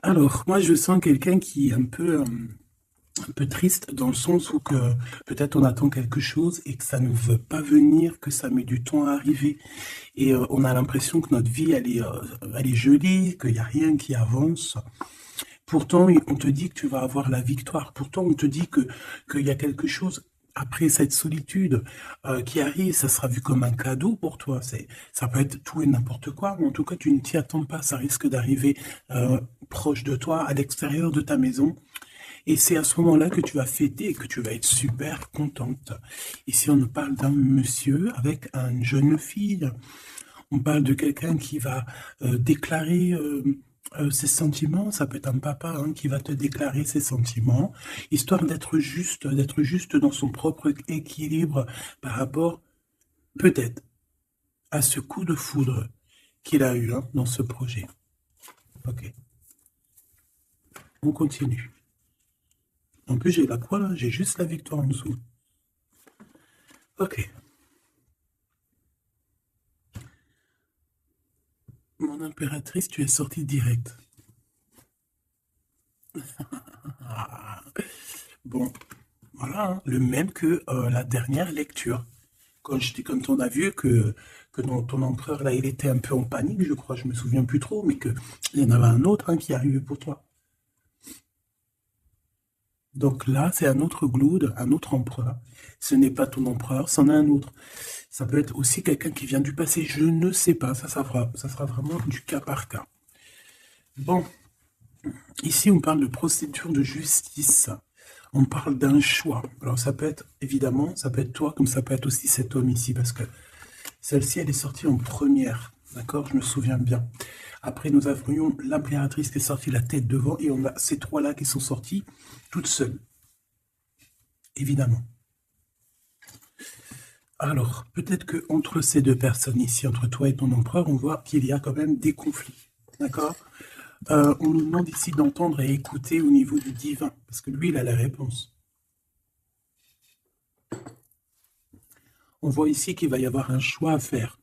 Alors, moi, je sens quelqu'un qui est un peu triste dans le sens où que peut-être on attend quelque chose et que ça ne veut pas venir, que ça met du temps à arriver. Et on a l'impression que notre vie, elle est jolie, qu'il n'y a rien qui avance. Pourtant, on te dit que tu vas avoir la victoire. Pourtant, on te dit qu'il y a quelque chose après cette solitude qui arrive. Ça sera vu comme un cadeau pour toi. Ça peut être tout et n'importe quoi, mais en tout cas, tu ne t'y attends pas. Ça risque d'arriver proche de toi, à l'extérieur de ta maison. Et c'est à ce moment-là que tu vas fêter et que tu vas être super contente. Ici, on nous parle d'un monsieur avec une jeune fille. On parle de quelqu'un qui va déclarer ses sentiments. Ça peut être un papa hein, qui va te déclarer ses sentiments, histoire d'être juste dans son propre équilibre par rapport, peut-être, à ce coup de foudre qu'il a eu hein, dans ce projet. Ok, on continue. En plus, j'ai la croix là, j'ai juste la victoire en dessous. Ok, mon impératrice, tu es sortie direct. Ah, bon, voilà, hein, le même que la dernière lecture. Quand on a vu que ton empereur, là, il était un peu en panique, je crois, je me souviens plus trop, mais qu'il y en avait un autre hein, qui arrivait pour toi. Donc là, c'est un autre Glood, un autre empereur. Ce n'est pas ton empereur, c'en est un autre. Ça peut être aussi quelqu'un qui vient du passé, je ne sais pas, ça sera vraiment du cas par cas. Bon, ici, on parle de procédure de justice. On parle d'un choix. Alors ça peut être, évidemment, ça peut être toi, comme ça peut être aussi cet homme ici, parce que celle-ci, elle est sortie en première. D'accord, je me souviens bien. Après, nous avions l'impératrice qui est sortie la tête devant, et on a ces trois-là qui sont sortis toutes seules, évidemment. Alors, peut-être que entre ces deux personnes ici, entre toi et ton empereur, on voit qu'il y a quand même des conflits. D'accord. On nous demande ici d'entendre et écouter au niveau du divin, parce que lui, il a la réponse. On voit ici qu'il va y avoir un choix à faire,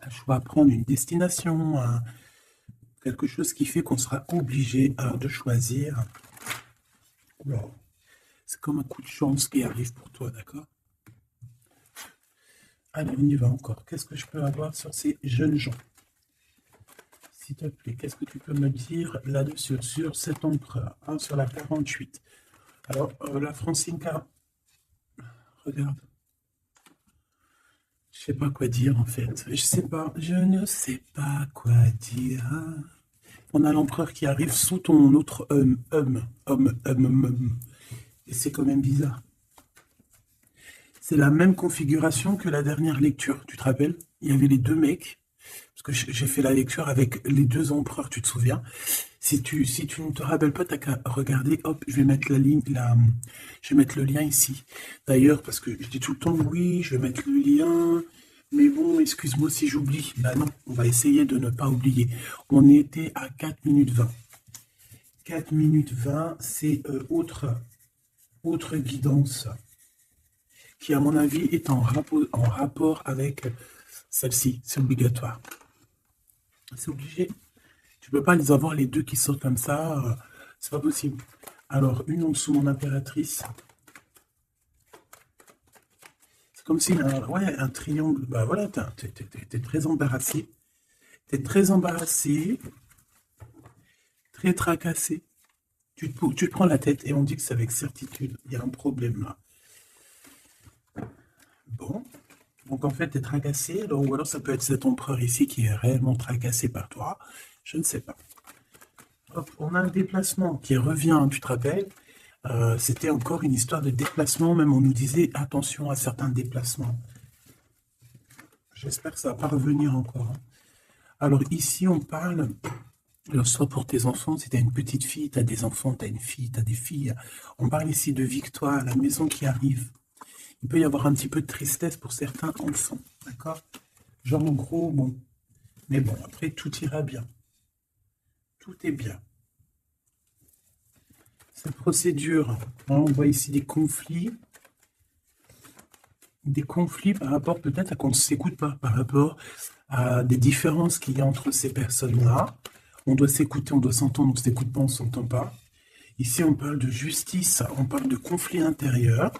un choix à prendre, une destination, quelque chose qui fait qu'on sera obligé de choisir. Wow. C'est comme un coup de chance qui arrive pour toi, d'accord? Allez, on y va encore. Qu'est-ce que je peux avoir sur ces jeunes gens? S'il te plaît, qu'est-ce que tu peux me dire là-dessus, sur cet empereur, hein, sur la 48? Alors, la Francine, regarde, je sais pas quoi dire en fait. Je sais pas, je ne sais pas quoi dire. On a l'empereur qui arrive sous ton autre homme. Et c'est quand même bizarre. C'est la même configuration que la dernière lecture, tu te rappelles? Il y avait les deux mecs, parce que j'ai fait la lecture avec les deux empereurs, tu te souviens? Si tu ne te rappelles pas, t'as qu'à regarder, hop, je vais mettre je vais mettre le lien ici. D'ailleurs, parce que je dis tout le temps, oui, je vais mettre le lien, mais bon, excuse-moi si j'oublie. Bah non, on va essayer de ne pas oublier. On était à 4 minutes 20. 4 minutes 20, c'est autre guidance qui, à mon avis, est en rapport avec celle-ci. C'est obligatoire. C'est obligé. Tu peux pas les avoir les deux qui sortent comme ça. C'est pas possible. Alors, une en dessous, mon impératrice. C'est comme s'il y a ouais, un triangle. Bah voilà, t'es très embarrassé. T'es très embarrassé, très tracassé. Tu te prends la tête et on dit que c'est avec certitude. Il y a un problème là. Bon. Donc en fait, tu es tracassé. Ou alors ça peut être cet empereur ici qui est réellement tracassé par toi. Je ne sais pas. Hop, on a un déplacement qui revient, tu te rappelles? C'était encore une histoire de déplacement, même on nous disait attention à certains déplacements. J'espère que ça va pas revenir encore, hein. Alors ici, on parle, alors, soit pour tes enfants, si tu as une petite fille, tu as des enfants, tu as une fille, tu as des filles. On parle ici de victoire, la maison qui arrive. Il peut y avoir un petit peu de tristesse pour certains enfants, d'accord? Genre en gros, bon. Mais bon, après, tout ira bien. Tout est bien. Cette procédure, hein, on voit ici des conflits par rapport peut-être à qu'on ne s'écoute pas, par rapport à des différences qu'il y a entre ces personnes-là. On doit s'écouter, on doit s'entendre, on ne s'écoute pas, on ne s'entend pas. Ici, on parle de justice, on parle de conflit intérieur,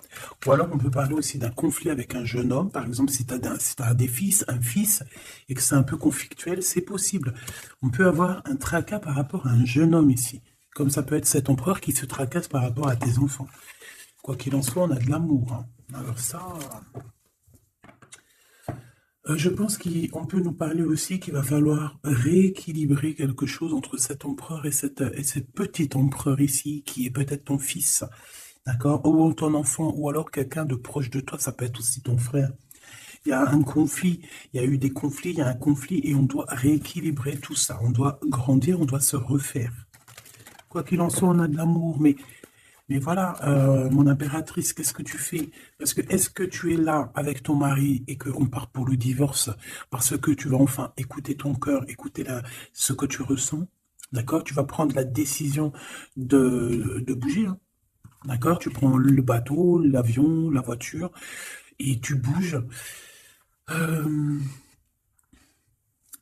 ou alors on peut parler aussi d'un conflit avec un jeune homme. Par exemple, si tu as des fils, un fils, et que c'est un peu conflictuel, c'est possible. On peut avoir un tracas par rapport à un jeune homme ici. Comme ça peut être cet empereur qui se tracasse par rapport à tes enfants. Quoi qu'il en soit, on a de l'amour. Hein. Alors ça... je pense qu'on peut nous parler aussi qu'il va falloir rééquilibrer quelque chose entre cet empereur et cette petite empereur ici, qui est peut-être ton fils, d'accord, ou ton enfant, ou alors quelqu'un de proche de toi, ça peut être aussi ton frère. Il y a un conflit, il y a eu des conflits, il y a un conflit, et on doit rééquilibrer tout ça. On doit grandir, on doit se refaire. Quoi qu'il en soit, on a de l'amour, mais voilà, mon impératrice, qu'est-ce que tu fais? Parce que est-ce que tu es là avec ton mari et qu'on part pour le divorce parce que tu vas enfin écouter ton cœur, écouter ce que tu ressens, d'accord? Tu vas prendre la décision de bouger, hein, d'accord? Tu prends le bateau, l'avion, la voiture et tu bouges.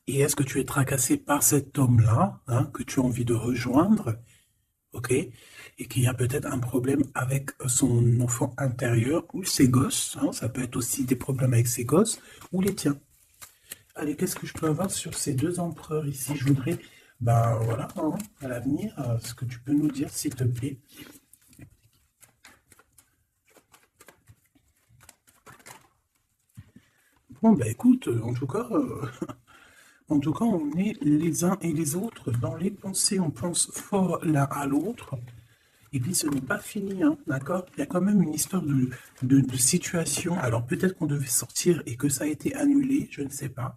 Et est-ce que tu es tracassé par cet homme-là, hein, que tu as envie de rejoindre? Ok, et qu'il y a peut-être un problème avec son enfant intérieur ou ses gosses, hein, ça peut être aussi des problèmes avec ses gosses ou les tiens. Allez, qu'est-ce que je peux avoir sur ces deux empereurs ici? Je voudrais, ben voilà, hein, à l'avenir, ce que tu peux nous dire, s'il te plaît. Bon, ben écoute, en tout cas, en tout cas, on est les uns et les autres dans les pensées, on pense fort l'un à l'autre. Et puis ce n'est pas fini, hein, d'accord? Il y a quand même une histoire de situation. Alors peut-être qu'on devait sortir et que ça a été annulé, je ne sais pas.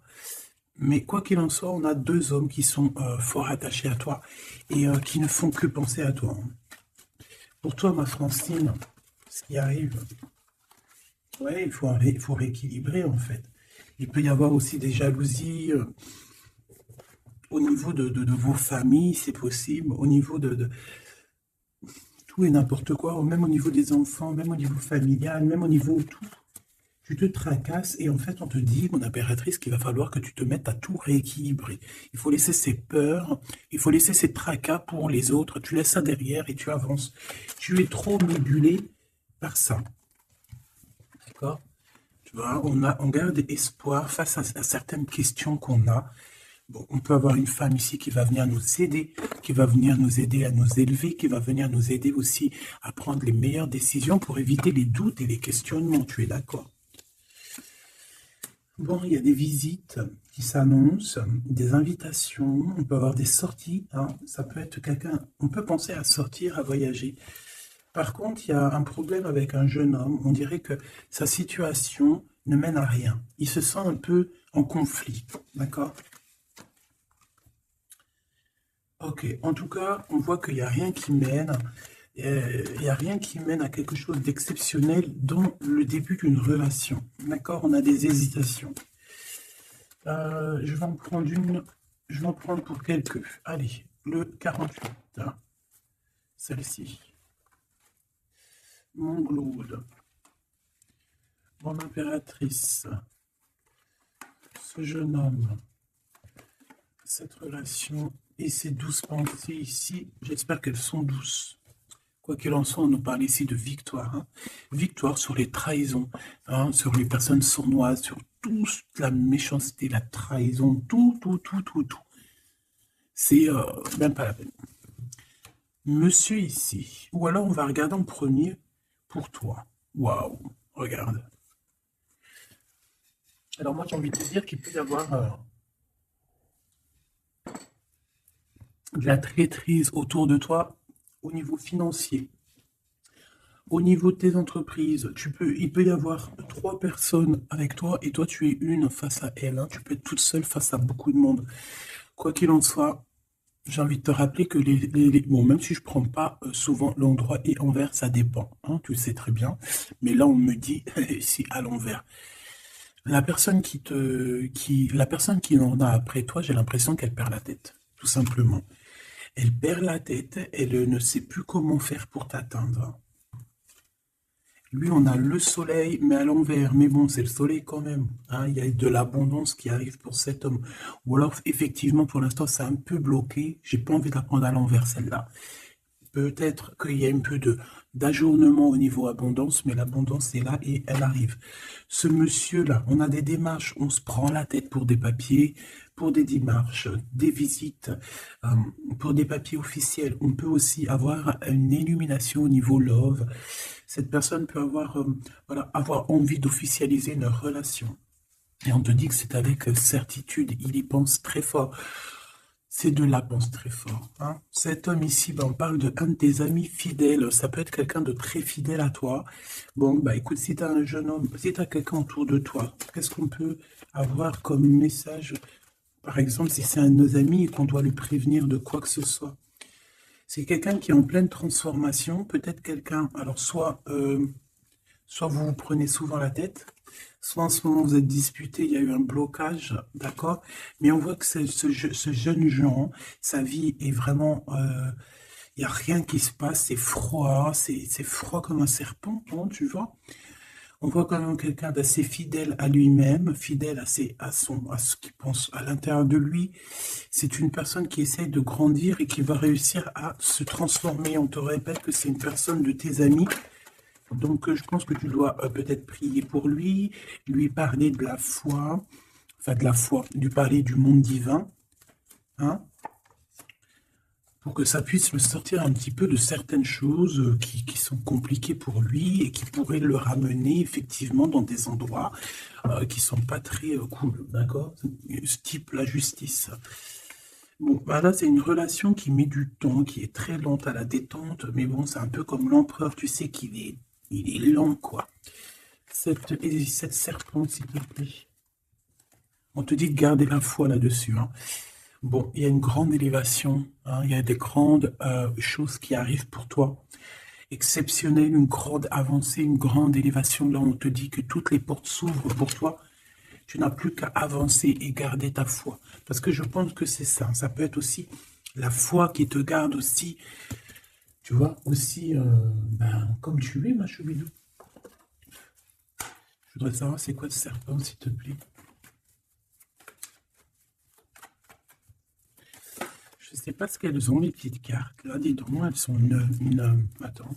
Mais quoi qu'il en soit, on a deux hommes qui sont fort attachés à toi et qui ne font que penser à toi. Hein. Pour toi, ma Francine, ce qui arrive, ouais, il faut rééquilibrer en fait. Il peut y avoir aussi des jalousies au niveau de vos familles, c'est possible, au niveau de tout et n'importe quoi, même au niveau des enfants, même au niveau familial, même au niveau de tout. Tu te tracasses et en fait on te dit, mon impératrice, qu'il va falloir que tu te mettes à tout rééquilibrer. Il faut laisser ces peurs, il faut laisser ces tracas pour les autres, tu laisses ça derrière et tu avances. Tu es trop nébulé par ça. D'accord? Tu vois, on garde espoir face à certaines questions qu'on a. Bon, on peut avoir une femme ici qui va venir nous aider, qui va venir nous aider à nous élever, qui va venir nous aider aussi à prendre les meilleures décisions pour éviter les doutes et les questionnements. Tu es d'accord? Bon, il y a des visites qui s'annoncent, des invitations, on peut avoir des sorties, hein. Ça peut être quelqu'un, on peut penser à sortir, à voyager. Par contre, il y a un problème avec un jeune homme, on dirait que sa situation ne mène à rien. Il se sent un peu en conflit, d'accord? Ok, en tout cas, on voit qu'il n'y a rien qui mène, il n'y a rien qui mène à quelque chose d'exceptionnel dans le début d'une relation. D'accord? On a des hésitations. Je vais en prendre une, je vais en prendre pour quelques. Allez, le 48, hein, celle-ci. Mon Glaude, mon impératrice, ce jeune homme, cette relation et ces douces pensées ici, j'espère qu'elles sont douces. Quoi qu'il en soit, on nous parle ici de victoire. Hein. Victoire sur les trahisons, hein, sur les personnes sournoises, sur toute la méchanceté, la trahison, tout. C'est même pas la peine. Monsieur ici, ou alors on va regarder en premier pour toi. Waouh, regarde. Alors moi j'ai envie de te dire qu'il peut y avoir de la traîtrise autour de toi au niveau financier. Au niveau de tes entreprises, il peut y avoir 3 personnes avec toi et toi tu es une face à elle. Hein. Tu peux être toute seule face à beaucoup de monde. Quoi qu'il en soit, j'ai envie de te rappeler que bon, même si je prends pas souvent l'endroit et envers, ça dépend. Hein, tu le sais très bien. Mais là on me dit si à l'envers. La personne qui en a après toi, j'ai l'impression qu'elle perd la tête, tout simplement. Elle perd la tête, elle ne sait plus comment faire pour t'atteindre. Lui, on a le soleil, mais à l'envers. Mais bon, c'est le soleil quand même, hein. Il y a de l'abondance qui arrive pour cet homme. Ou alors, effectivement, pour l'instant, c'est un peu bloqué. J'ai pas envie de la prendre à l'envers, celle-là. Peut-être qu'il y a un peu de d'ajournement au niveau abondance, mais l'abondance est là et elle arrive. Ce monsieur-là, on a des démarches, on se prend la tête pour des papiers, pour des démarches, des visites, euh, pour des papiers officiels. On peut aussi avoir une illumination au niveau love. Cette personne peut avoir, voilà, avoir envie d'officialiser une relation. Et on te dit que c'est avec certitude, il y pense très fort. C'est de la pense très fort, hein. Cet homme ici, ben, on parle de un de tes amis fidèles. Ça peut être quelqu'un de très fidèle à toi. Bon, bah écoute, si tu as un jeune homme, si tu as quelqu'un autour de toi, qu'est-ce qu'on peut avoir comme message? Par exemple, si c'est un de nos amis et qu'on doit lui prévenir de quoi que ce soit. C'est quelqu'un qui est en pleine transformation, peut-être quelqu'un, alors soit vous vous prenez souvent la tête, soit en ce moment vous êtes disputé, il y a eu un blocage, d'accord? Mais on voit que ce jeune Jean, sa vie est vraiment, il n'y a rien qui se passe, c'est froid, c'est froid comme un serpent, hein, tu vois? On voit quand même quelqu'un d'assez fidèle à lui-même, fidèle à ce qu'il pense à l'intérieur de lui. C'est une personne qui essaye de grandir et qui va réussir à se transformer. On te répète que c'est une personne de tes amis. Donc, je pense que tu dois peut-être prier pour lui parler de la foi, enfin de la foi, lui parler du monde divin, hein, pour que ça puisse le sortir un petit peu de certaines choses qui sont compliquées pour lui et qui pourraient le ramener effectivement dans des endroits qui sont pas très cool, d'accord? Ce type la justice. Bon, bah là, c'est une relation qui met du temps, qui est très lente à la détente, mais bon, c'est un peu comme l'empereur, tu sais il est lent, quoi. Cette serpente, s'il te plaît. On te dit de garder la foi là-dessus, hein. Bon, il y a une grande élévation, hein, il y a des grandes choses qui arrivent pour toi. Exceptionnelles, une grande avancée, une grande élévation. Là, on te dit que toutes les portes s'ouvrent pour toi. Tu n'as plus qu'à avancer et garder ta foi. Parce que je pense que c'est ça. Ça peut être aussi la foi qui te garde aussi, tu vois, aussi, ben, comme tu es, ma choubidou. Je voudrais savoir c'est quoi ce serpent, s'il te plaît. Je sais pas ce qu'elles ont, les petites cartes. Là, dis donc, elles sont neuves. Attends.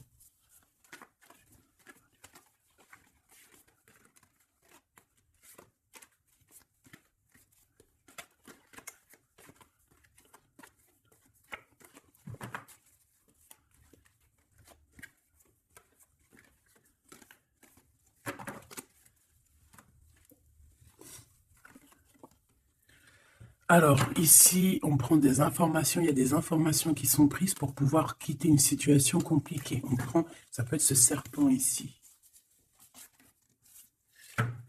Alors, ici, on prend des informations. Il y a des informations qui sont prises pour pouvoir quitter une situation compliquée. On prend, ça peut être ce serpent ici.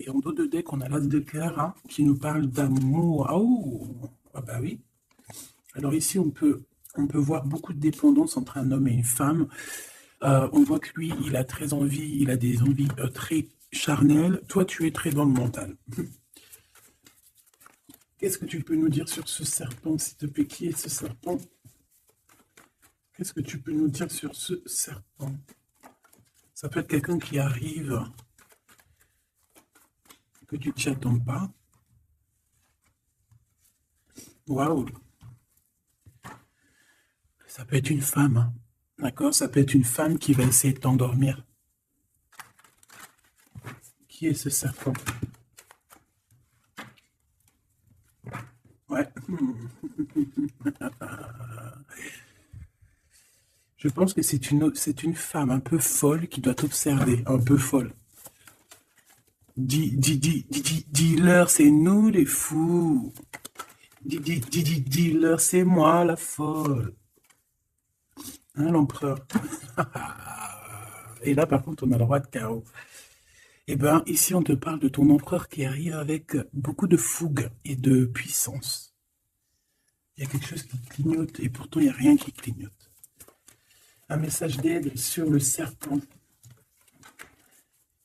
Et en dos de deck, on a l'as de cœur, hein, qui nous parle d'amour. Oh, ah bah oui. Alors ici, on peut voir beaucoup de dépendance entre un homme et une femme. On voit que lui, il a très envie, il a des envies très charnelles. Toi, tu es très dans le mental. Qu'est-ce que tu peux nous dire sur ce serpent, s'il te plaît? Qui est ce serpent? Qu'est-ce que tu peux nous dire sur ce serpent? Ça peut être quelqu'un qui arrive, que tu ne t'y attends pas. Waouh! Ça peut être une femme, hein. D'accord? Ça peut être une femme qui va essayer de t'endormir. Qui est ce serpent? Ouais. Je pense que c'est une femme un peu folle qui doit t'observer, un peu folle. Dis-leur, c'est nous les fous. Dis-leur, c'est moi la folle. Hein, l'empereur? Et là, par contre, on a le roi de carreau. Eh bien, ici, on te parle de ton empereur qui arrive avec beaucoup de fougue et de puissance. Il y a quelque chose qui clignote et pourtant, il n'y a rien qui clignote. Un message d'aide sur le serpent.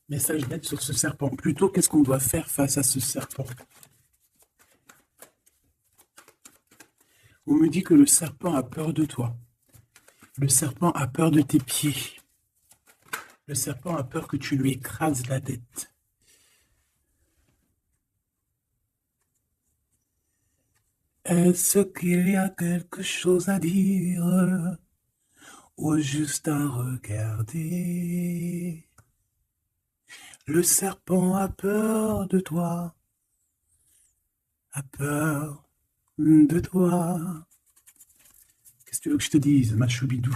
Message d'aide sur ce serpent. Plutôt, qu'est-ce qu'on doit faire face à ce serpent? On me dit que le serpent a peur de toi. Le serpent a peur de tes pieds. Le serpent a peur que tu lui écrases la tête. Est-ce qu'il y a quelque chose à dire ou juste à regarder? Le serpent a peur de toi, a peur de toi. Qu'est-ce que tu veux que je te dise, ma choubidou?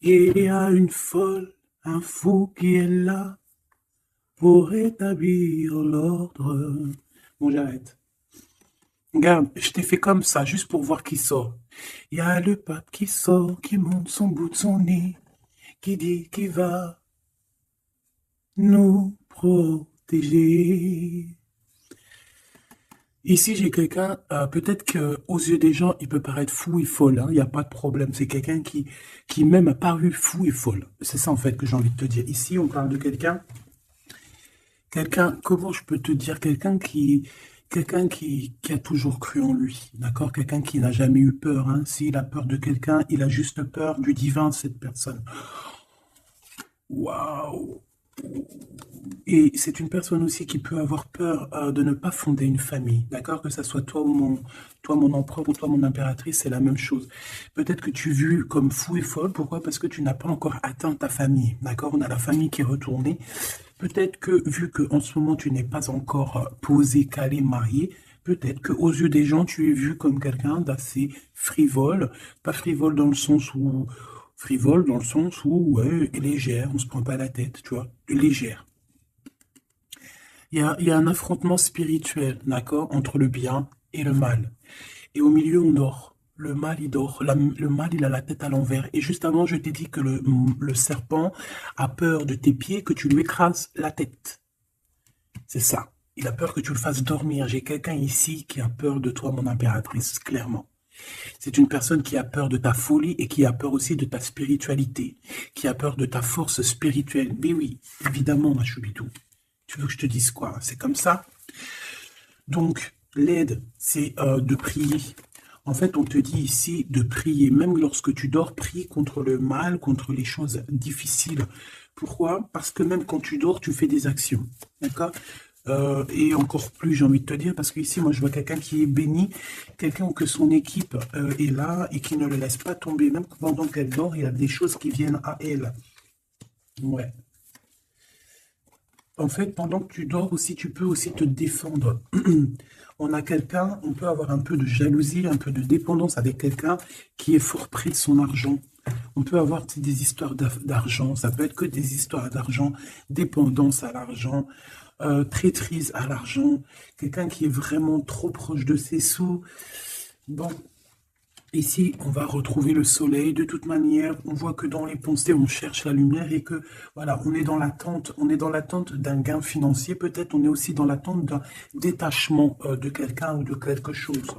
Il y a une folle, un fou qui est là pour établir l'ordre. Bon, j'arrête. Regarde, je t'ai fait comme ça, juste pour voir qui sort. Il y a le pape qui sort, qui monte son bout de son nez, qui dit qu'il va nous protéger. Ici, j'ai quelqu'un, peut-être que aux yeux des gens, il peut paraître fou et folle, hein, il n'y a pas de problème. C'est quelqu'un qui même a paru fou et folle. C'est ça, en fait, que j'ai envie de te dire. Ici, on parle de quelqu'un, comment je peux te dire, quelqu'un qui a toujours cru en lui, d'accord? Quelqu'un qui n'a jamais eu peur, hein. S'il a peur de quelqu'un, il a juste peur du divin, cette personne. Waouh! Et c'est une personne aussi qui peut avoir peur de ne pas fonder une famille, d'accord? Que ça soit toi mon empereur ou toi mon impératrice, c'est la même chose. Peut-être que tu es vu comme fou et folle, pourquoi? Parce que tu n'as pas encore atteint ta famille, d'accord? On a la famille qui est retournée. Peut-être que vu que en ce moment tu n'es pas encore posé, calé, marié, peut-être que aux yeux des gens tu es vu comme quelqu'un d'assez frivole, pas frivole dans le sens où ouais, légère, on se prend pas la tête, tu vois, légère. Il y a un affrontement spirituel, d'accord, entre le bien et le mal. Et au milieu, on dort. Le mal, il dort. Le mal, il a la tête à l'envers. Et juste avant, je t'ai dit que le serpent a peur de tes pieds, que tu lui écrases la tête. C'est ça. Il a peur que tu le fasses dormir. J'ai quelqu'un ici qui a peur de toi, mon impératrice, clairement. C'est une personne qui a peur de ta folie et qui a peur aussi de ta spiritualité, qui a peur de ta force spirituelle. Mais oui, évidemment, ma choubidou. Tu veux que je te dise quoi? C'est comme ça. Donc, l'aide, c'est de prier. En fait, on te dit ici de prier. Même lorsque tu dors, prie contre le mal, contre les choses difficiles. Pourquoi? Parce que même quand tu dors, tu fais des actions. D'accord? Et encore plus, j'ai envie de te dire, parce qu'ici, moi, je vois quelqu'un qui est béni, quelqu'un que son équipe est là et qui ne le laisse pas tomber. Même pendant qu'elle dort, il y a des choses qui viennent à elle. Ouais. En fait, pendant que tu dors aussi, tu peux aussi te défendre. On a quelqu'un, on peut avoir un peu de jalousie, un peu de dépendance avec quelqu'un qui est fort pris de son argent. On peut avoir des histoires d'argent, ça peut être que des histoires d'argent, dépendance à l'argent, traîtrise à l'argent, quelqu'un qui est vraiment trop proche de ses sous. Bon, ici, on va retrouver le soleil. De toute manière, on voit que dans les pensées, on cherche la lumière et que, voilà, on est dans l'attente d'un gain financier. Peut-être on est aussi dans l'attente d'un détachement de quelqu'un ou de quelque chose.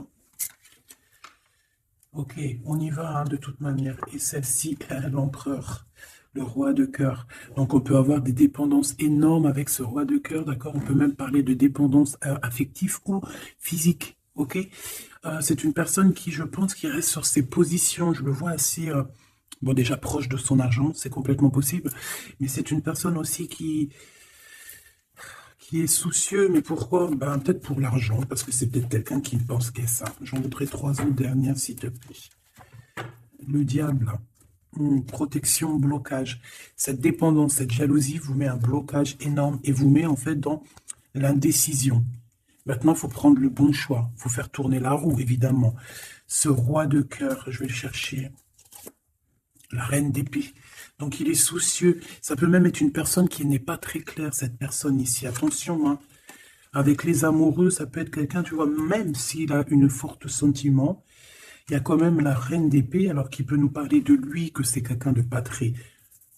Ok, on y va hein, de toute manière. Et celle-ci, l'empereur, le roi de cœur. Donc on peut avoir des dépendances énormes avec ce roi de cœur, d'accord? On peut même parler de dépendance affective ou physique, ok? C'est une personne qui, je pense, qui reste sur ses positions. Je le vois assez, bon déjà proche de son argent, c'est complètement possible. Mais c'est une personne aussi qui est soucieux, mais pourquoi? Ben, peut-être pour l'argent, parce que c'est peut-être quelqu'un qui pense qu'à ça. J'en voudrais 3 autres dernières, s'il te plaît. Le diable, protection, blocage. Cette dépendance, cette jalousie vous met un blocage énorme et vous met en fait dans l'indécision. Maintenant, il faut prendre le bon choix. Il faut faire tourner la roue, évidemment. Ce roi de cœur, je vais le chercher. La reine d'épée. Donc, il est soucieux. Ça peut même être une personne qui n'est pas très claire, cette personne ici. Attention, hein. Avec les amoureux, ça peut être quelqu'un, tu vois, même s'il a une forte sentiment, il y a quand même la reine d'épée, alors qui peut nous parler de lui, que c'est quelqu'un de pas très,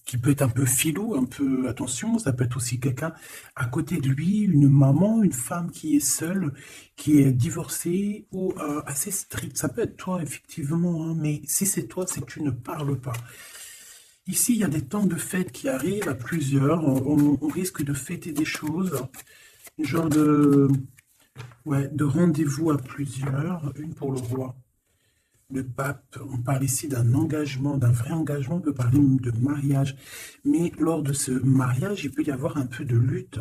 qui peut être un peu filou, un peu, attention, ça peut être aussi quelqu'un à côté de lui, une maman, une femme qui est seule, qui est divorcée ou assez stricte. Ça peut être toi, effectivement, hein, mais si c'est toi, c'est que tu ne parles pas. Ici, il y a des temps de fête qui arrivent à plusieurs. On risque de fêter des choses, genre de, ouais, de rendez-vous à plusieurs, une pour le roi. Le pape, on parle ici d'un engagement, d'un vrai engagement, on peut parler même de mariage. Mais lors de ce mariage, il peut y avoir un peu de lutte.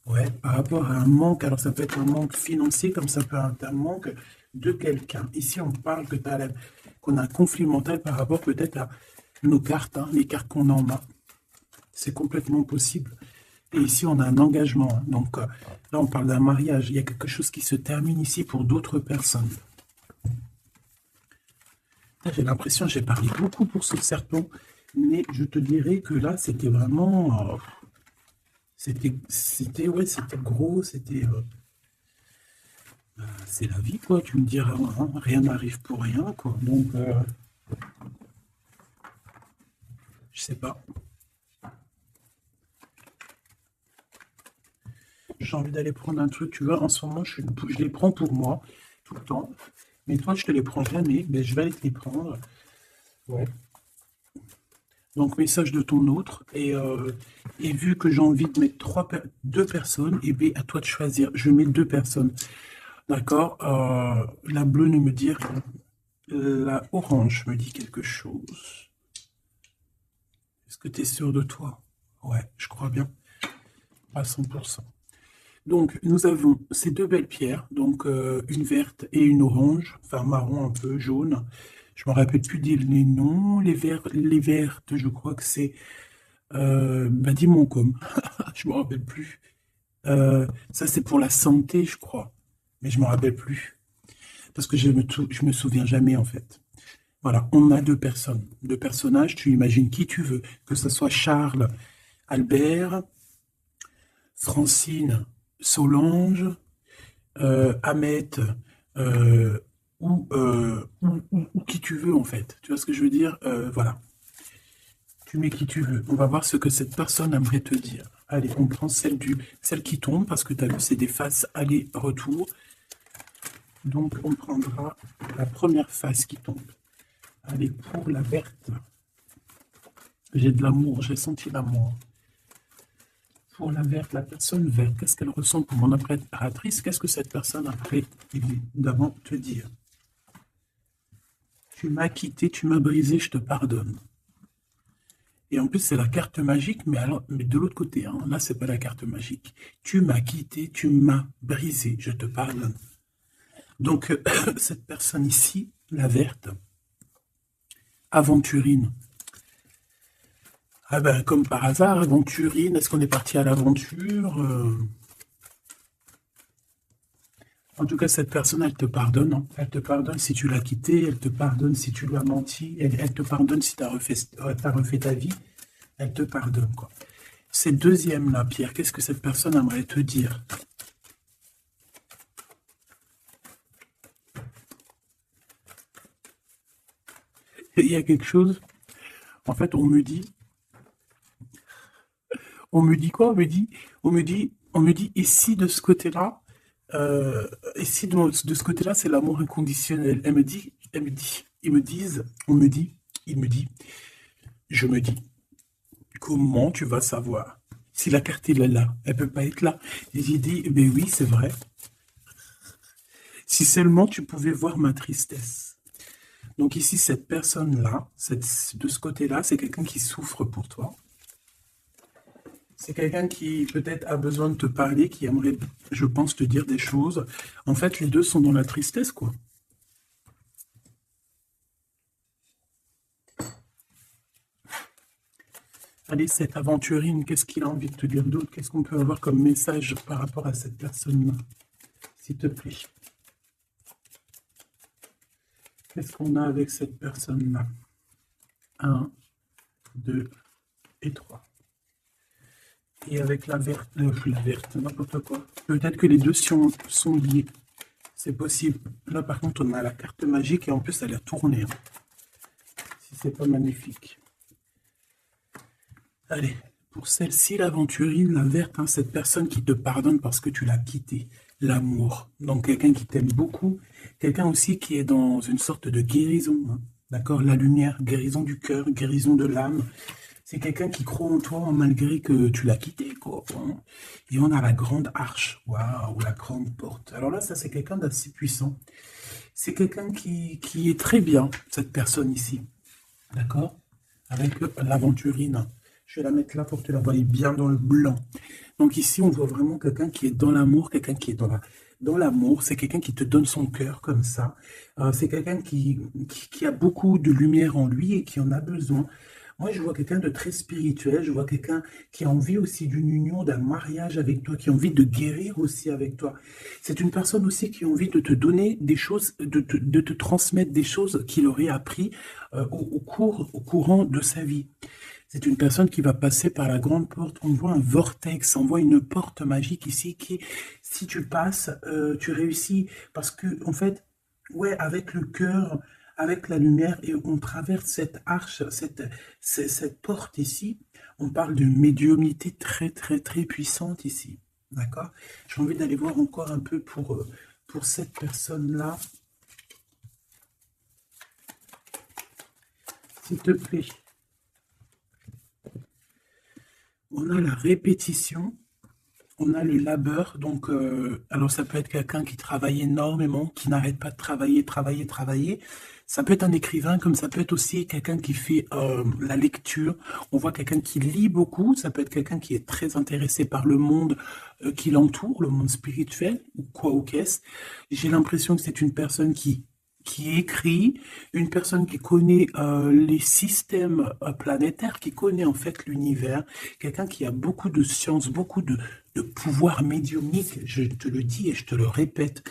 Ouais, par rapport à un manque, alors ça peut être un manque financier, comme ça peut être un manque de quelqu'un. Ici, on parle que qu'on a un conflit mental par rapport peut-être à nos cartes, hein, les cartes qu'on en a. C'est complètement possible. Et ici, on a un engagement, hein. Donc là, on parle d'un mariage. Il y a quelque chose qui se termine ici pour d'autres personnes. J'ai l'impression que j'ai parlé beaucoup pour ce serpent, mais je te dirais que là, c'était vraiment... ouais, c'était gros, c'est la vie, quoi. Tu me diras, hein, rien n'arrive pour rien, quoi. Donc, je sais pas. J'ai envie d'aller prendre un truc, tu vois. En ce moment, je les prends pour moi, tout le temps. Mais toi, je te les prends jamais, mais je vais aller te les prendre. Ouais. Donc, message de ton autre. Et vu que j'ai envie de mettre deux personnes, et bien, à toi de choisir. Je mets deux personnes. D'accord? La bleue ne me dit rien. La orange me dit quelque chose. Est-ce que tu es sûr de toi? Ouais, je crois bien. À 100%. Donc, nous avons ces deux belles pierres, donc une verte et une orange, enfin marron un peu, jaune. Je me rappelle plus dire les noms. Les vertes, je crois que c'est Dimon. Je me rappelle plus. Ça, c'est pour la santé, je crois. Mais je me rappelle plus. Parce que je me souviens jamais, en fait. Voilà, on a deux personnes, deux personnages. Tu imagines qui tu veux, que ce soit Charles, Albert, Francine, Solange, Ahmet, euh, ou qui tu veux, en fait. Tu vois ce que je veux dire? Voilà. Tu mets qui tu veux. On va voir ce que cette personne aimerait te dire. Allez, on prend celle qui tombe, parce que tu as vu, c'est des faces aller-retour. Donc, on prendra la première face qui tombe. Allez, pour la verte. J'ai de l'amour, j'ai senti l'amour. Pour la verte, la personne verte, qu'est-ce qu'elle ressent pour mon impératrice? Qu'est-ce que cette personne après évidemment te dire? Tu m'as quitté, tu m'as brisé, je te pardonne. Et en plus, c'est la carte magique, mais de l'autre côté, hein, là, c'est pas la carte magique. Tu m'as quitté, tu m'as brisé, je te pardonne. Donc, cette personne ici, la verte, aventurine. Ah ben, comme par hasard, aventurine, est-ce qu'on est parti à l'aventure? En tout cas, cette personne, elle te pardonne, hein. Elle te pardonne si tu l'as quitté, elle te pardonne si tu lui as menti, elle te pardonne si tu as refait ta vie, elle te pardonne, quoi. Cette deuxième-là, Pierre, qu'est-ce que cette personne aimerait te dire? Il y a quelque chose, en fait, on me dit quoi? On me dit, et si de ce côté-là, et si de ce côté-là, c'est l'amour inconditionnel? Il me dit, je me dis, comment tu vas savoir? Si la carte elle est là, elle peut pas être là. Et j'ai dit, ben oui, c'est vrai. Si seulement tu pouvais voir ma tristesse. Donc ici, cette personne-là, de ce côté-là, c'est quelqu'un qui souffre pour toi. C'est quelqu'un qui peut-être a besoin de te parler, qui aimerait, je pense, te dire des choses. En fait, les deux sont dans la tristesse, quoi. Allez, cette aventurine, qu'est-ce qu'il a envie de te dire d'autre? Qu'est-ce qu'on peut avoir comme message par rapport à cette personne-là? S'il te plaît. Qu'est-ce qu'on a avec cette personne-là? 1, 2 et 3. Et avec la verte, n'importe quoi. Peut-être que les deux sont liés. C'est possible. Là, par contre, on a la carte magique et en plus, elle a tourné. Si c'est pas magnifique. Allez, pour celle-ci, l'aventurine, la verte, hein, cette personne qui te pardonne parce que tu l'as quitté. L'amour. Donc, quelqu'un qui t'aime beaucoup. Quelqu'un aussi qui est dans une sorte de guérison. Hein, d'accord? La lumière, guérison du cœur, guérison de l'âme. C'est quelqu'un qui croit en toi malgré que tu l'as quitté, quoi. Et on a la grande arche. Waouh, la grande porte. Alors là, ça, c'est quelqu'un d'assez puissant. C'est quelqu'un qui est très bien, cette personne ici. D'accord? Avec l'aventurine. Je vais la mettre là pour que tu la voyes bien dans le blanc. Donc ici, on voit vraiment quelqu'un qui est dans l'amour, quelqu'un qui est dans l'amour. C'est quelqu'un qui te donne son cœur comme ça. C'est quelqu'un qui a beaucoup de lumière en lui et qui en a besoin. Moi, je vois quelqu'un de très spirituel. Je vois quelqu'un qui a envie aussi d'une union, d'un mariage avec toi, qui a envie de guérir aussi avec toi. C'est une personne aussi qui a envie de te donner des choses, de te transmettre des choses qu'il aurait appris au courant de sa vie. C'est une personne qui va passer par la grande porte. On voit un vortex, on voit une porte magique ici qui, si tu passes, tu réussis. Parce que, en fait, ouais, avec le cœur, avec la lumière, et on traverse cette arche, cette porte ici. On parle de médiumnité très, très, très puissante ici. D'accord? J'ai envie d'aller voir encore un peu pour cette personne-là. S'il te plaît. On a la répétition, on a le labeur, donc alors ça peut être quelqu'un qui travaille énormément, qui n'arrête pas de travailler, travailler, travailler. Ça peut être un écrivain, comme ça peut être aussi quelqu'un qui fait la lecture. On voit quelqu'un qui lit beaucoup, ça peut être quelqu'un qui est très intéressé par le monde qui l'entoure, le monde spirituel, ou quoi ou qu'est-ce. J'ai l'impression que c'est une personne qui écrit, une personne qui connaît les systèmes planétaires, qui connaît en fait l'univers, quelqu'un qui a beaucoup de science, beaucoup de pouvoir médiumnique, je te le dis et je te le répète.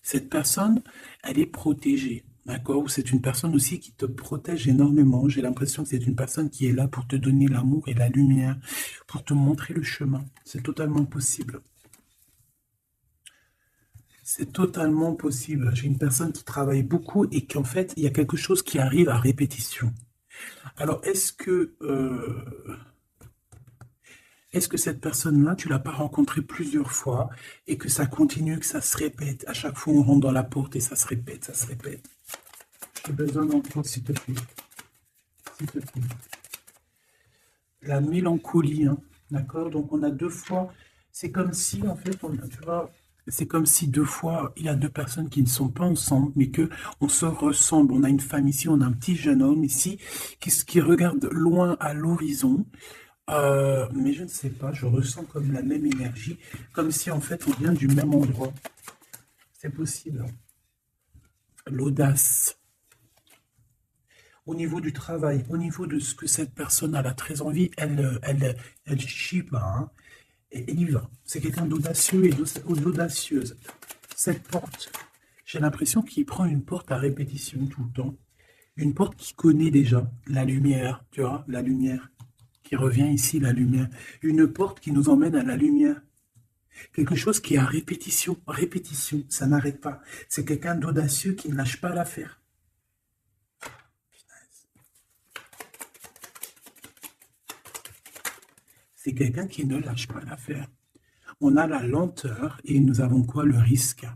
Cette personne, elle est protégée, d'accord? C'est une personne aussi qui te protège énormément. J'ai l'impression que c'est une personne qui est là pour te donner l'amour et la lumière, pour te montrer le chemin. C'est totalement possible. C'est totalement possible. J'ai une personne qui travaille beaucoup et qu'en fait, il y a quelque chose qui arrive à répétition. Alors, est-ce que cette personne-là, tu l'as pas rencontrée plusieurs fois et que ça continue, que ça se répète? À chaque fois, on rentre dans la porte et ça se répète, ça se répète. J'ai besoin d'entendre, s'il te plaît. S'il te plaît. La mélancolie, hein, d'accord? Donc, on a deux fois. C'est comme si, en fait, tu vois, c'est comme si deux fois, il y a deux personnes qui ne sont pas ensemble, mais que on se ressemble. On a une femme ici, on a un petit jeune homme ici qui regarde loin à l'horizon. Mais je ne sais pas, je ressens comme la même énergie, comme si en fait on vient du même endroit. C'est possible. L'audace. Au niveau du travail, au niveau de ce que cette personne a très envie, elle chie pas, hein. Et elle y va. C'est quelqu'un d'audacieux et d'audacieuse. Cette porte, j'ai l'impression qu'il prend une porte à répétition tout le temps. Une porte qu'il connaît déjà. La lumière, tu vois, la lumière. Qui revient ici, la lumière. Une porte qui nous emmène à la lumière. Quelque chose qui est à répétition. Répétition, ça n'arrête pas. C'est quelqu'un d'audacieux qui ne lâche pas l'affaire. C'est quelqu'un qui ne lâche pas l'affaire. On a la lenteur et nous avons quoi? Le risque.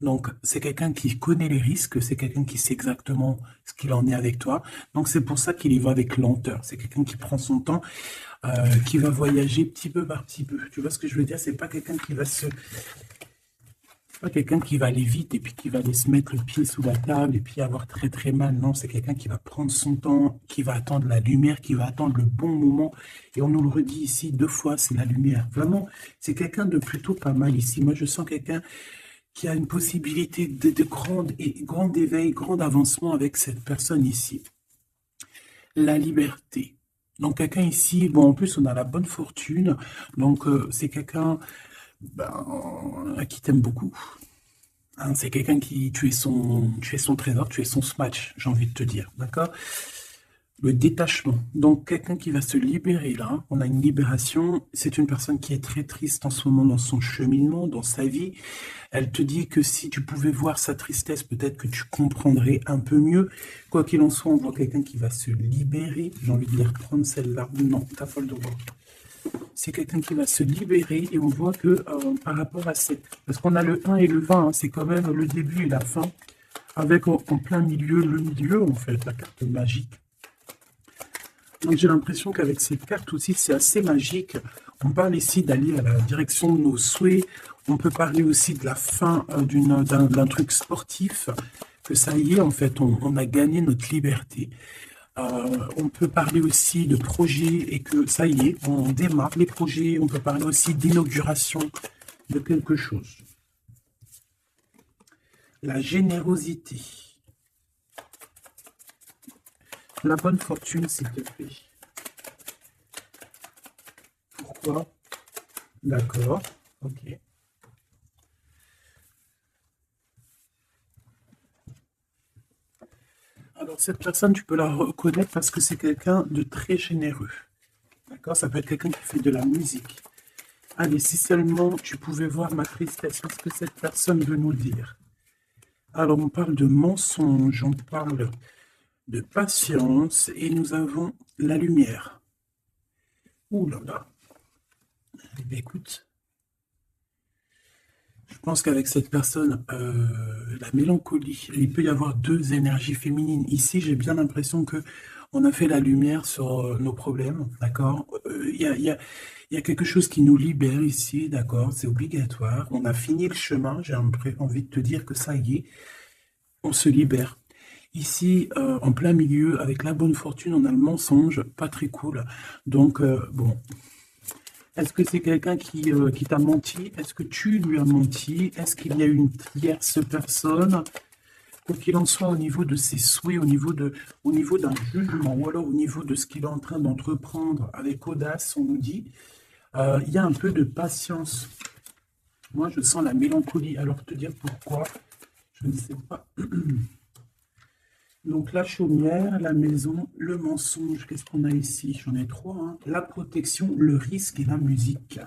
Donc, c'est quelqu'un qui connaît les risques, c'est quelqu'un qui sait exactement ce qu'il en est avec toi. Donc, c'est pour ça qu'il y va avec lenteur. C'est quelqu'un qui prend son temps, qui va voyager petit peu par petit peu. Tu vois ce que je veux dire? C'est pas quelqu'un qui va pas quelqu'un qui va aller vite et puis qui va aller se mettre le pied sous la table et puis avoir très très mal. Non, c'est quelqu'un qui va prendre son temps, qui va attendre la lumière, qui va attendre le bon moment. Et on nous le redit ici deux fois, c'est la lumière. Vraiment, c'est quelqu'un de plutôt pas mal ici. Moi, je sens quelqu'un qui a une possibilité de grand éveil, grand avancement avec cette personne ici. La liberté. Donc, quelqu'un ici, bon, en plus, on a la bonne fortune. Donc, c'est quelqu'un qui t'aime beaucoup. Hein, c'est quelqu'un qui, tu es son trésor, tu es son smash, j'ai envie de te dire, d'accord? Le détachement. Donc, quelqu'un qui va se libérer là. On a une libération. C'est une personne qui est très triste en ce moment dans son cheminement, dans sa vie. Elle te dit que si tu pouvais voir sa tristesse, peut-être que tu comprendrais un peu mieux. Quoi qu'il en soit, on voit quelqu'un qui va se libérer. J'ai envie de les reprendre celle-là. Non, t'as pas le droit. C'est quelqu'un qui va se libérer et on voit que par rapport à cette... Parce qu'on a le 1 et le 20, hein, c'est quand même le début et la fin, avec en plein milieu, le milieu en fait, la carte magique. Donc j'ai l'impression qu'avec cette carte aussi, c'est assez magique. On parle ici d'aller à la direction de nos souhaits. On peut parler aussi de la fin d'un truc sportif. que ça y est, en fait, on a gagné notre liberté. On peut parler aussi de projets et que ça y est, on démarre les projets. On peut parler aussi d'inauguration de quelque chose. La générosité. La bonne fortune, s'il te plaît. Pourquoi? D'accord, ok. Alors, cette personne, tu peux la reconnaître parce que c'est quelqu'un de très généreux. D'accord? Ça peut être quelqu'un qui fait de la musique. Allez, si seulement tu pouvais voir ma tristesse, qu'est-ce que cette personne veut nous dire? Alors, on parle de mensonge, on parle de patience, et nous avons la lumière. Ouh là là. Eh bien, écoute, je pense qu'avec cette personne, la mélancolie, il peut y avoir deux énergies féminines. Ici, j'ai bien l'impression que on a fait la lumière sur nos problèmes, d'accord? Il y a quelque chose qui nous libère ici, d'accord? C'est obligatoire. On a fini le chemin. J'ai envie de te dire que ça y est, on se libère. Ici, en plein milieu, avec la bonne fortune, on a le mensonge, pas très cool. Donc, bon, est-ce que c'est quelqu'un qui t'a menti? Est-ce que tu lui as menti? Est-ce qu'il y a une tierce personne? Quoi qu'il en soit, au niveau de ses souhaits, au niveau d'un jugement, ou alors au niveau de ce qu'il est en train d'entreprendre avec audace, on nous dit, il y a un peu de patience. Moi, je sens la mélancolie. Alors, te dire pourquoi, je ne sais pas. Donc, la chaumière, la maison, le mensonge. Qu'est-ce qu'on a ici? J'en ai trois, hein. La protection, le risque et la musique.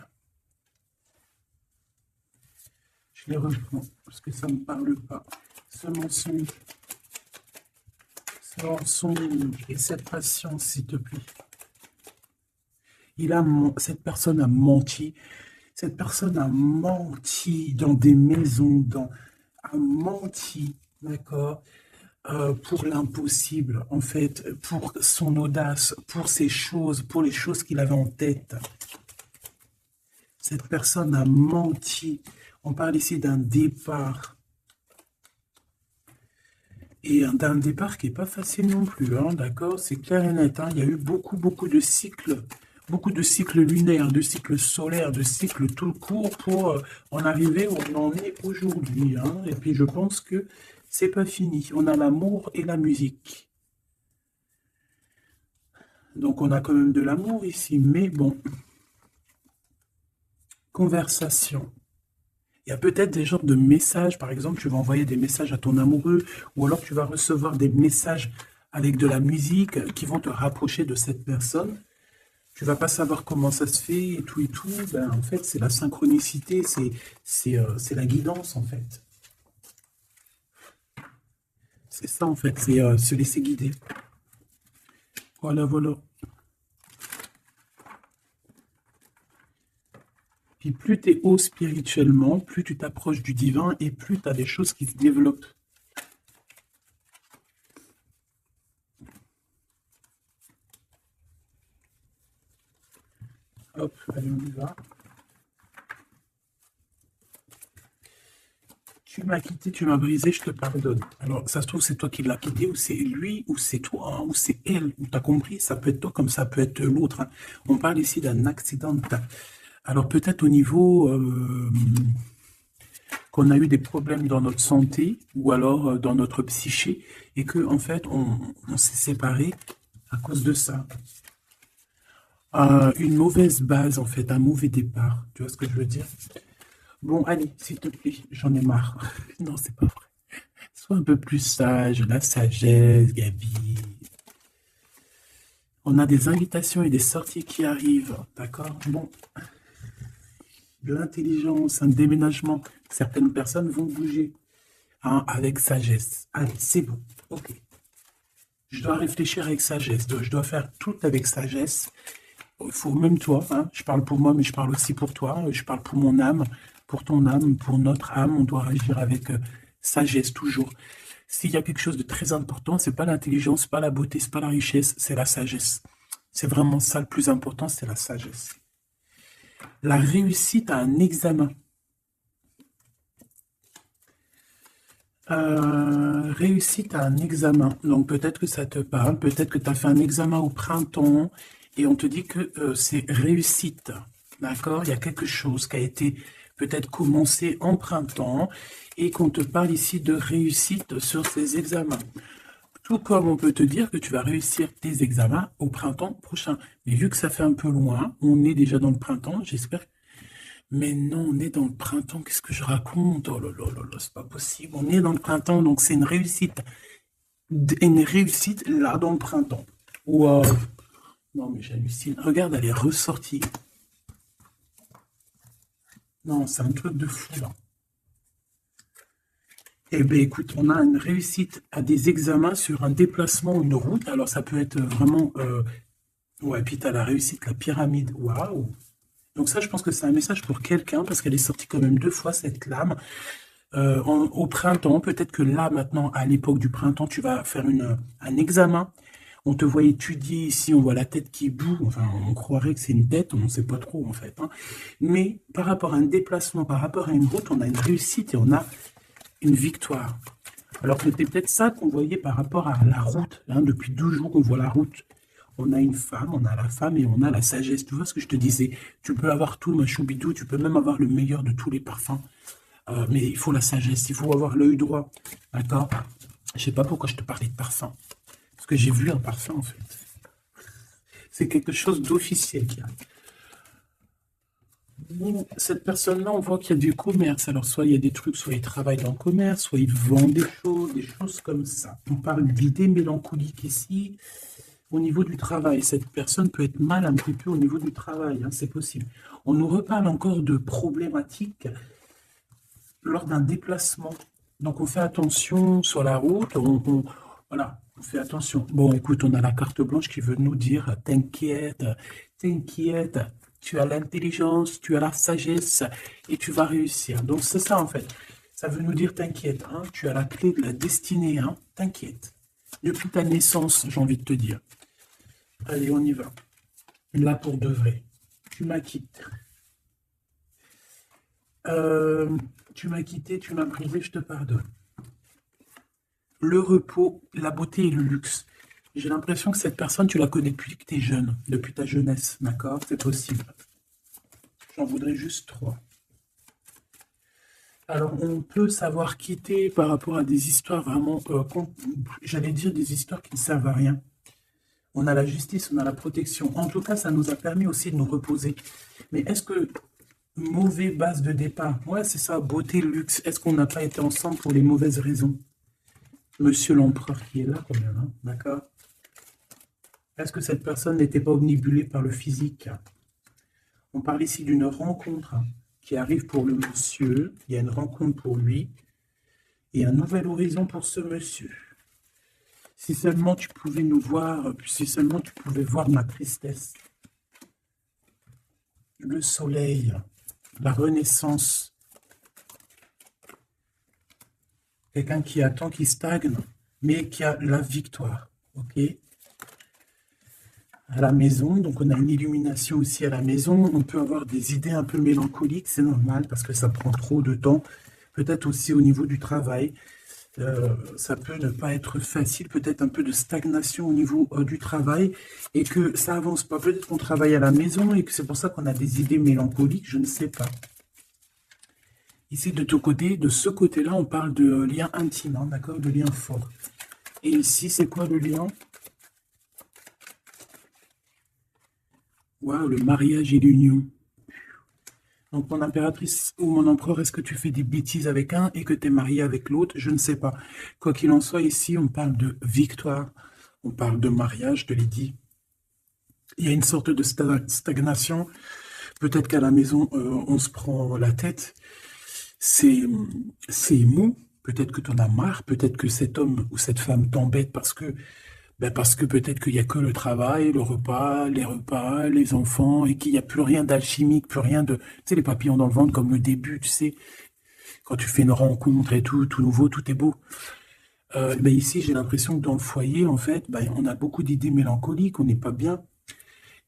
Je les reprends parce que ça ne me parle pas. Ce mensonge et cette patience, s'il te plaît. Cette personne a menti. Cette personne a menti dans des maisons, a menti, d'accord, pour l'impossible, en fait, pour son audace, pour ses choses, pour les choses qu'il avait en tête. Cette personne a menti. On parle ici d'un départ. Et d'un départ qui n'est pas facile non plus, hein, d'accord? C'est clair et net, hein. Il y a eu beaucoup de cycles lunaires, de cycles solaires, de cycles tout le court pour en arriver où on en est aujourd'hui, hein. Et puis je pense que c'est pas fini. On a l'amour et la musique. Donc on a quand même de l'amour ici, mais bon. Conversation. Il y a peut-être des genres de messages, par exemple, tu vas envoyer des messages à ton amoureux, ou alors tu vas recevoir des messages avec de la musique qui vont te rapprocher de cette personne. Tu vas pas savoir comment ça se fait et tout. Ben, en fait, c'est la synchronicité, c'est la guidance, en fait. C'est ça, en fait, c'est se laisser guider. Voilà, voilà. Puis plus tu es haut spirituellement, plus tu t'approches du divin et plus tu as des choses qui se développent. Hop, allez, on y va. Tu m'as quitté, tu m'as brisé, je te pardonne. Alors, ça se trouve, c'est toi qui l'as quitté, ou c'est lui, ou c'est toi, hein, ou c'est elle. Tu as compris? Ça peut être toi comme ça peut être l'autre, hein. On parle ici d'un accident. Alors, peut-être au niveau qu'on a eu des problèmes dans notre santé, ou alors dans notre psyché, et que en fait, on s'est séparés à cause de ça. Une mauvaise base, en fait, un mauvais départ. Tu vois ce que je veux dire? Bon, allez, s'il te plaît, j'en ai marre. Non, c'est pas vrai. Sois un peu plus sage, la sagesse, Gabi. On a des invitations et des sorties qui arrivent, d'accord? Bon, de l'intelligence, un déménagement. Certaines personnes vont bouger, hein, avec sagesse. Allez, c'est bon, ok. Je dois réfléchir avec sagesse, je dois faire tout avec sagesse. Il faut, même toi, hein, je parle pour moi, mais je parle aussi pour toi, je parle pour mon âme, pour ton âme, pour notre âme, on doit agir avec sagesse toujours. S'il y a quelque chose de très important, c'est pas l'intelligence, c'est pas la beauté, c'est pas la richesse, c'est la sagesse. C'est vraiment ça le plus important, c'est la sagesse. La réussite à un examen. Réussite à un examen. Donc peut-être que ça te parle, peut-être que tu as fait un examen au printemps et on te dit que c'est réussite. D'accord? Il y a quelque chose qui a été peut-être commencé en printemps et qu'on te parle ici de réussite sur ces examens. Tout comme on peut te dire que tu vas réussir tes examens au printemps prochain. Mais vu que ça fait un peu loin, on est déjà dans le printemps, j'espère. Mais non, on est dans le printemps, qu'est-ce que je raconte? Oh là là là là, c'est pas possible. On est dans le printemps, donc c'est une réussite. Une réussite là dans le printemps. Waouh! Non, mais j'hallucine. Regarde, elle est ressortie. Non, c'est un truc de fou là. Eh bien, écoute, on a une réussite à des examens sur un déplacement ou une route. Alors, ça peut être vraiment. Ouais, puis tu as la réussite, la pyramide. Waouh! Donc, ça, je pense que c'est un message pour quelqu'un parce qu'elle est sortie quand même deux fois cette lame. Au printemps, peut-être que là, maintenant, à l'époque du printemps, tu vas faire un examen. On te voit étudier ici, on voit la tête qui boue. Enfin, on croirait que c'est une tête, on ne sait pas trop en fait, hein. Mais par rapport à un déplacement, par rapport à une route, on a une réussite et on a une victoire. Alors que c'était peut-être ça qu'on voyait par rapport à la route, hein. Depuis 12 jours qu'on voit la route. On a une femme, on a la femme et on a la sagesse. Tu vois ce que je te disais? Tu peux avoir tout, ma choubidou, tu peux même avoir le meilleur de tous les parfums. Mais il faut la sagesse, il faut avoir l'œil droit. D'accord? Je sais pas pourquoi je te parlais de parfum. Parce que j'ai vu un parfum, en fait. C'est quelque chose d'officiel qui arrive. Bon, cette personne-là, on voit qu'il y a du commerce. Alors, soit il y a des trucs, soit il travaille dans le commerce, soit il vend des choses comme ça. On parle d'idées mélancoliques ici. Au niveau du travail, cette personne peut être mal un petit peu au niveau du travail, hein, c'est possible. On nous reparle encore de problématiques lors d'un déplacement. Donc on fait attention sur la route, voilà, on fait attention. Bon, écoute, on a la carte blanche qui veut nous dire, t'inquiète, t'inquiète, tu as l'intelligence, tu as la sagesse et tu vas réussir. Donc c'est ça en fait. Ça veut nous dire, t'inquiète, hein, tu as la clé de la destinée, hein, t'inquiète. Depuis ta naissance, j'ai envie de te dire. Allez, on y va. Là pour de vrai. Tu m'as quitté. Tu m'as quitté, tu m'as brisé, je te pardonne. Le repos, la beauté et le luxe. J'ai l'impression que cette personne, tu la connais depuis que tu es jeune, depuis ta jeunesse, d'accord? C'est possible. J'en voudrais juste trois. Alors, on peut savoir quitter par rapport à des histoires vraiment, j'allais dire des histoires qui ne servent à rien. On a la justice, on a la protection. En tout cas, ça nous a permis aussi de nous reposer. Mais est-ce que mauvaise base de départ? Ouais, c'est ça, beauté, luxe. Est-ce qu'on n'a pas été ensemble pour les mauvaises raisons? Monsieur l'empereur qui est là quand même, hein, d'accord? Est-ce que cette personne n'était pas omnibulée par le physique? On parle ici d'une rencontre qui arrive pour le monsieur. Il y a une rencontre pour lui et un nouvel horizon pour ce monsieur. Si seulement tu pouvais nous voir, si seulement tu pouvais voir ma tristesse. Le soleil, la renaissance. Quelqu'un qui attend, qui stagne, mais qui a la victoire. Ok? À la maison, donc on a une illumination aussi à la maison. On peut avoir des idées un peu mélancoliques, c'est normal parce que ça prend trop de temps. Peut-être aussi au niveau du travail. Ça peut ne pas être facile, peut-être un peu de stagnation au niveau du travail et que ça avance pas. Peut-être qu'on travaille à la maison et que c'est pour ça qu'on a des idées mélancoliques, je ne sais pas. Ici, de ton côté, de ce côté-là, on parle de lien intime, hein, d'accord, de lien fort. Et ici, c'est quoi le lien? Waouh, le mariage et l'union. Donc, mon impératrice ou mon empereur, est-ce que tu fais des bêtises avec un et que tu es marié avec l'autre? Je ne sais pas. Quoi qu'il en soit, ici, on parle de victoire. On parle de mariage, je te l'ai dit. Il y a une sorte de stagnation. Peut-être qu'à la maison, on se prend la tête. C'est mou. Peut-être que tu en as marre. Peut-être que cet homme ou cette femme t'embête parce que peut-être qu'il n'y a que le travail, le repas, les enfants, et qu'il n'y a plus rien d'alchimique, plus rien de... Tu sais, les papillons dans le ventre, comme le début, tu sais, quand tu fais une rencontre et tout nouveau, tout est beau. Ici, j'ai l'impression que dans le foyer, en fait, on a beaucoup d'idées mélancoliques, on n'est pas bien.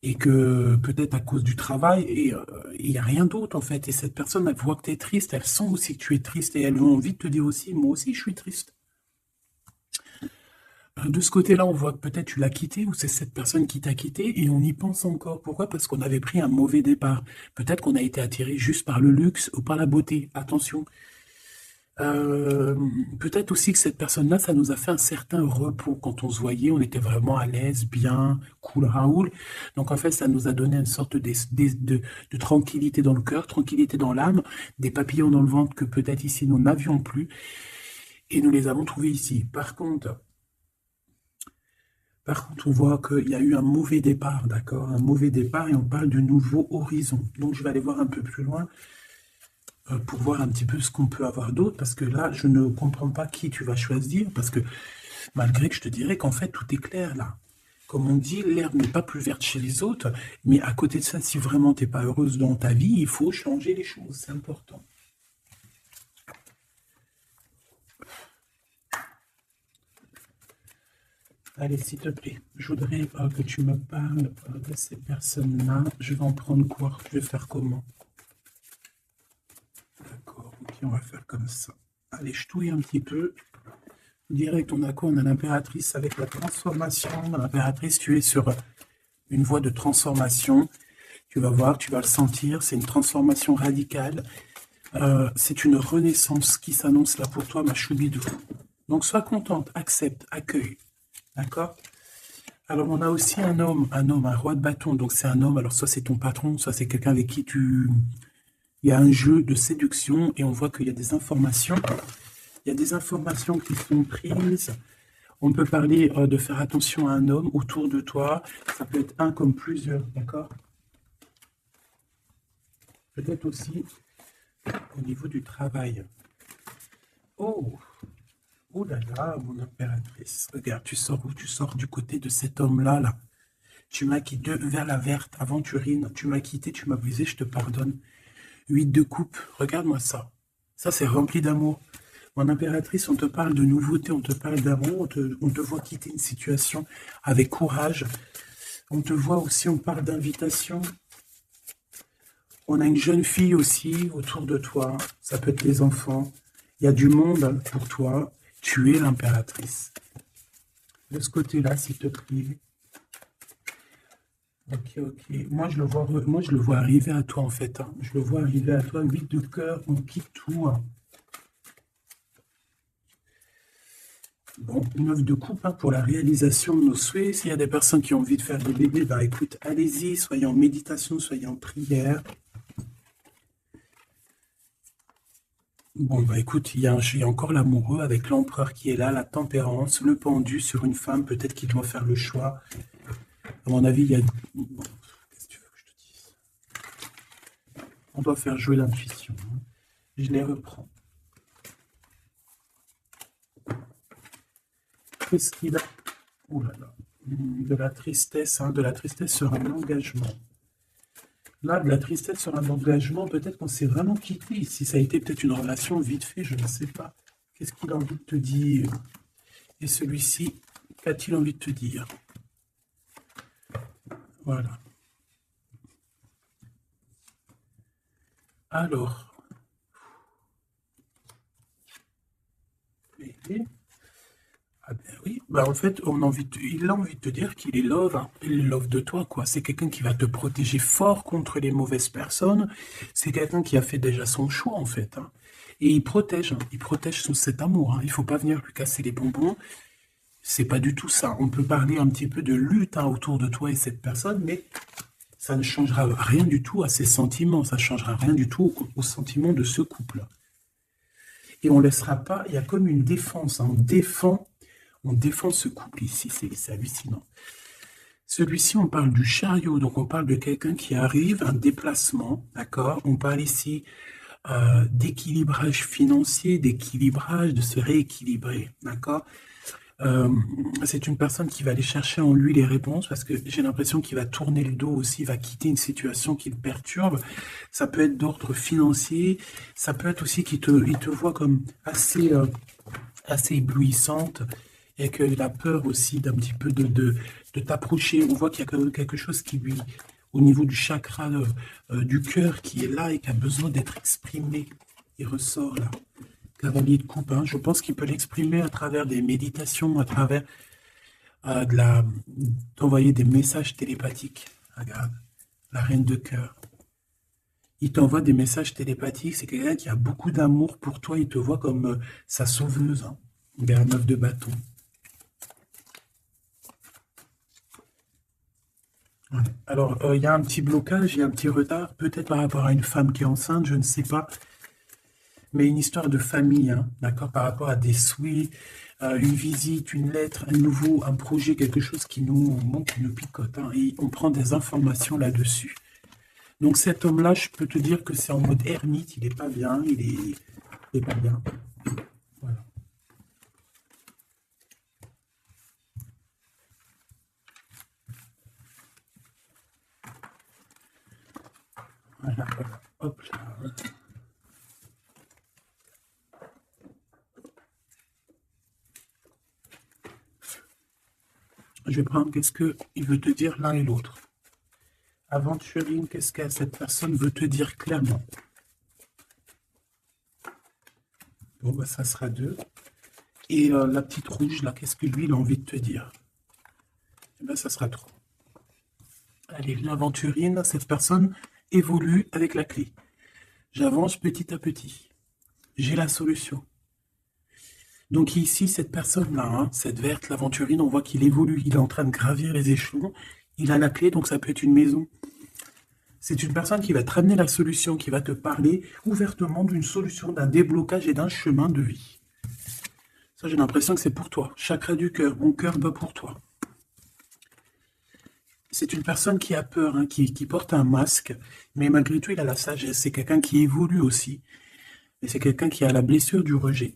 et que peut-être à cause du travail, et il n'y a rien d'autre en fait. Et cette personne, elle voit que tu es triste, elle sent aussi que tu es triste, et elle a envie de te dire aussi, moi aussi je suis triste. De ce côté-là, on voit que peut-être tu l'as quitté ou c'est cette personne qui t'a quitté et on y pense encore. Pourquoi? Parce qu'on avait pris un mauvais départ. Peut-être qu'on a été attiré juste par le luxe ou par la beauté. Attention. Euh, Peut-être aussi que cette personne-là, ça nous a fait un certain repos. Quand on se voyait, on était vraiment à l'aise, bien, cool, Raoul. Donc en fait, ça nous a donné une sorte de tranquillité dans le cœur, tranquillité dans l'âme, des papillons dans le ventre que peut-être ici nous n'avions plus et nous les avons trouvés ici. Par contre, on voit qu'il y a eu un mauvais départ, d'accord? Un mauvais départ et on parle de nouveaux horizons. Donc je vais aller voir un peu plus loin pour voir un petit peu ce qu'on peut avoir d'autre, parce que là, je ne comprends pas qui tu vas choisir, parce que malgré que je te dirais qu'en fait, tout est clair là. Comme on dit, l'herbe n'est pas plus verte chez les autres, mais à côté de ça, si vraiment tu n'es pas heureuse dans ta vie, il faut changer les choses, c'est important. Allez, s'il te plaît, je voudrais que tu me parles de ces personnes-là. Je vais en prendre quoi? Je vais faire comment? D'accord, ok, on va faire comme ça. Allez, je touille un petit peu. Direct, on a quoi? On a l'impératrice avec la transformation. L'impératrice, tu es sur une voie de transformation. Tu vas voir, tu vas le sentir. C'est une transformation radicale. C'est une renaissance qui s'annonce là pour toi, ma choubidou. Donc, sois contente, accepte, accueille. D'accord? Alors, on a aussi un homme, un roi de bâton. Donc, c'est un homme. Alors, soit c'est ton patron, soit c'est quelqu'un avec qui il y a un jeu de séduction et on voit qu'il y a des informations. Il y a des informations qui sont prises. On peut parler de faire attention à un homme autour de toi. Ça peut être un comme plusieurs, d'accord? Peut-être aussi au niveau du travail. Oh! Oh là là, mon impératrice. Regarde, tu sors où? Tu sors du côté de cet homme-là, là. Tu m'as quitté vers la verte, aventurine. Tu m'as quitté, tu m'as brisé, je te pardonne. 8 de coupe, regarde-moi ça. Ça, c'est rempli d'amour. Mon impératrice, on te parle de nouveauté, on te parle d'amour, on te voit quitter une situation avec courage. On te voit aussi, on parle d'invitation. On a une jeune fille aussi autour de toi. Ça peut être les enfants. Il y a du monde pour toi. Tu es l'impératrice. De ce côté-là, s'il te plaît. Ok, ok. Moi, je le vois arriver à toi, en fait. Hein. Je le vois arriver à toi. 8 de cœur, on quitte tout. Hein. Bon, 9 de coupe hein, pour la réalisation de nos souhaits. S'il y a des personnes qui ont envie de faire des bébés, bah écoute, allez-y, soyez en méditation, soyez en prière. Bon, bah écoute, il y a encore l'amoureux avec l'empereur qui est là, la tempérance, le pendu sur une femme, peut-être qu'il doit faire le choix. À mon avis, il y a... Bon, qu'est-ce que tu veux que je te dise? On doit faire jouer l'intuition. Hein. Je les reprends. Qu'est-ce qu'il a? Ouh là là. De la tristesse, hein, de la tristesse sur un engagement. Là, de la tristesse sur un engagement, peut-être qu'on s'est vraiment quitté. Si ça a été peut-être une relation vite fait, je ne sais pas. Qu'est-ce qu'il a envie de te dire? Et celui-ci, qu'a-t-il envie de te dire? Voilà. Alors. Ah ben oui, bah en fait, il a envie de te dire qu'il est love, hein. Il est love de toi, quoi. C'est quelqu'un qui va te protéger fort contre les mauvaises personnes. C'est quelqu'un qui a fait déjà son choix, en fait. Hein. Et il protège cet amour. Hein. Il faut pas venir lui casser les bonbons. C'est pas du tout ça. On peut parler un petit peu de lutte hein, autour de toi et cette personne, mais ça ne changera rien du tout à ses sentiments. Ça ne changera rien du tout aux sentiments de ce couple. Et on ne laissera pas. Il y a comme une défense. Hein. On défend ce couple ici, c'est hallucinant. Celui-ci, on parle du chariot, donc on parle de quelqu'un qui arrive, un déplacement, d'accord? On parle ici d'équilibrage financier, d'équilibrage, de se rééquilibrer, d'accord? C'est une personne qui va aller chercher en lui les réponses parce que j'ai l'impression qu'il va tourner le dos aussi, va quitter une situation qui le perturbe. Ça peut être d'ordre financier, ça peut être aussi qu'il te voit comme assez éblouissante. et qu'il a peur aussi d'un petit peu de t'approcher. On voit qu'il y a quand même quelque chose qui lui, au niveau du chakra du cœur, qui est là et qui a besoin d'être exprimé. Il ressort là. Cavalier de coupe, hein. Je pense qu'il peut l'exprimer à travers des méditations, à travers d'envoyer des messages télépathiques. Regarde, la reine de cœur. Il t'envoie des messages télépathiques. C'est quelqu'un qui a beaucoup d'amour pour toi. Il te voit comme sa sauveuse. Hein. Vers 9 de bâton. Ouais. Alors, il y a un petit blocage, il y a un petit retard, peut-être par rapport à une femme qui est enceinte, je ne sais pas, mais une histoire de famille, hein, d'accord, par rapport à des souhaits, une visite, une lettre, un projet, quelque chose qui nous manque, qui nous picote, hein, et on prend des informations là-dessus. Donc cet homme-là, je peux te dire que c'est en mode ermite, il n'est pas bien, il est pas bien. Voilà. Voilà, voilà. Hop là. Je vais prendre qu'est-ce qu'il veut te dire l'un et l'autre. Aventurine, qu'est-ce que cette personne veut te dire clairement? Bon, bah, ça sera 2. Et la petite rouge, là, qu'est-ce que lui, il a envie de te dire? Eh ben, ça sera 3. Allez, l'aventurine, cette personne évolue avec la clé. J'avance petit à petit. J'ai la solution. Donc ici, cette personne-là, hein, cette verte, l'aventurine, on voit qu'il évolue. Il est en train de gravir les échelons. Il a la clé, donc ça peut être une maison. C'est une personne qui va te ramener la solution, qui va te parler ouvertement d'une solution, d'un déblocage et d'un chemin de vie. Ça, j'ai l'impression que c'est pour toi. Chakra du cœur, mon cœur bat pour toi. C'est une personne qui a peur, hein, qui porte un masque, mais malgré tout, il a la sagesse. C'est quelqu'un qui évolue aussi. Mais c'est quelqu'un qui a la blessure du rejet.